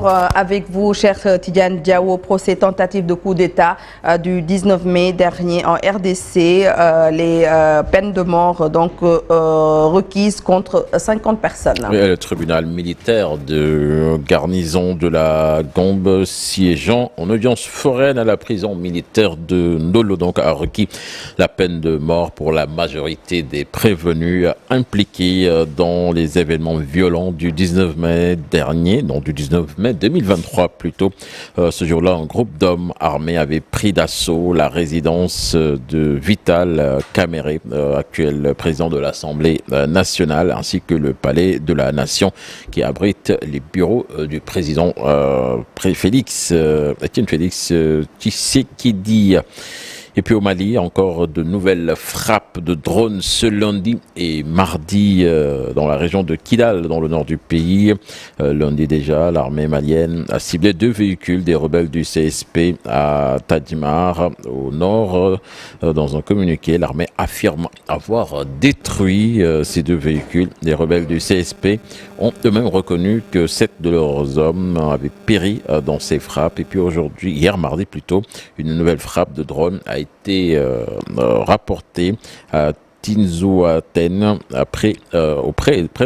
toujours avec vous, cher Tidiane Diawo, procès tentative de coup d'État du 19 mai dernier en RDC. Les peines de mort donc requises contre 50 personnes. Oui, le tribunal militaire de garnison de la Gombe, siégeant en audience foraine à la prison militaire de Ndolo, donc a requis la peine de mort pour la majorité des prévenus impliqués dans les événements violents du 19 mai dernier, non du 19 mai 2023 plutôt. Ce jour-là, un groupe d'hommes armés avait pris d'assaut la résidence de Vital Kamere, actuel président de l'Assemblée nationale, ainsi que le palais de la Nation qui abrite les bureaux du président Étienne Félix Tshisekedi. Et puis au Mali, encore de nouvelles frappes de drones ce lundi et mardi dans la région de Kidal, dans le nord du pays. Lundi déjà, l'armée malienne a ciblé 2 véhicules des rebelles du CSP à Tadimar, au nord. Dans un communiqué, l'armée affirme avoir détruit ces 2 véhicules. Les rebelles du CSP ont eux-mêmes reconnu que 7 de leurs hommes avaient péri dans ces frappes. Et puis aujourd'hui, hier mardi plutôt, une nouvelle frappe de drone a été rapportée à Tinzouaten, près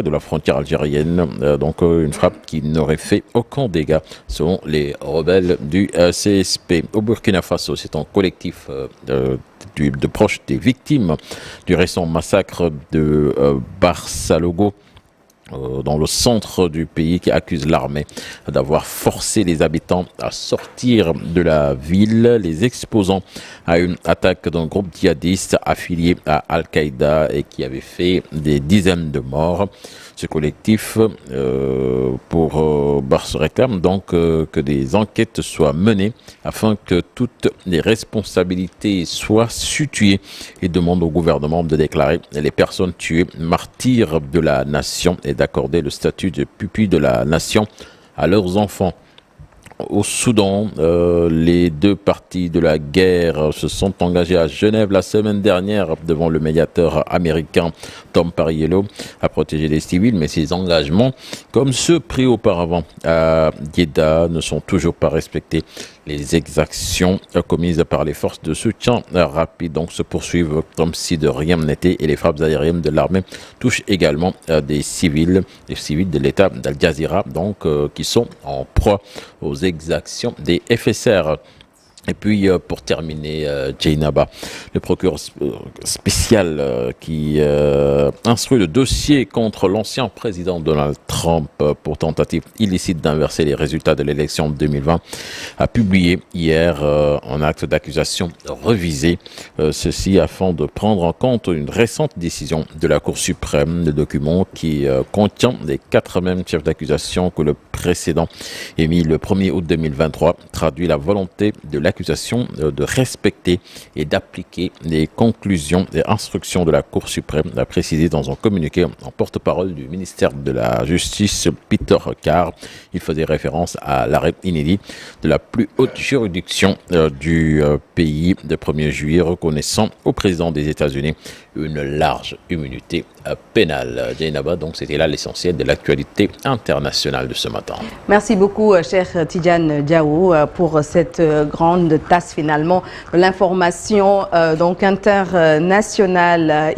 de la frontière algérienne. Donc une frappe qui n'aurait fait aucun dégât selon les rebelles du CSP. Au Burkina Faso, c'est un collectif de proches des victimes du récent massacre de Barsalogo, dans le centre du pays, qui accuse l'armée d'avoir forcé les habitants à sortir de la ville, les exposant à une attaque d'un groupe djihadiste affilié à Al-Qaïda et qui avait fait des dizaines de morts. Ce collectif réclame donc que des enquêtes soient menées afin que toutes les responsabilités soient situées et demande au gouvernement de déclarer les personnes tuées martyrs de la nation et d'accorder le statut de pupille de la nation à leurs enfants. Au Soudan, les 2 parties de la guerre se sont engagées à Genève la semaine dernière devant le médiateur américain Tom Perriello à protéger les civils, mais ces engagements, comme ceux pris auparavant à Jeddah, ne sont toujours pas respectés. Les exactions commises par les forces de soutien rapide donc se poursuivent comme si de rien n'était, et les frappes aériennes de l'armée touchent également des civils de l'État d'Al Jazeera, donc qui sont en proie aux exactions des FSR. Et puis, pour terminer, Jainaba, le procureur spécial qui instruit le dossier contre l'ancien président Donald Trump pour tentative illicite d'inverser les résultats de l'élection de 2020, a publié hier un acte d'accusation revisé, ceci afin de prendre en compte une récente décision de la Cour suprême. Le document qui contient les 4 mêmes chefs d'accusation que le précédent émis le 1er août 2023 traduit la volonté de l'accusation de respecter et d'appliquer les conclusions et instructions de la Cour suprême, a précisé dans un communiqué en porte-parole du ministère de la Justice, Peter Carr. Il faisait référence à l'arrêt inédit de la plus haute juridiction du pays de 1er juillet reconnaissant au président des États-Unis une large immunité pénale. Jainaba, donc c'était là l'essentiel de l'actualité internationale de ce matin. Merci beaucoup, cher Tidiane Diawo, pour cette grande tasse finalement de l'information donc internationale.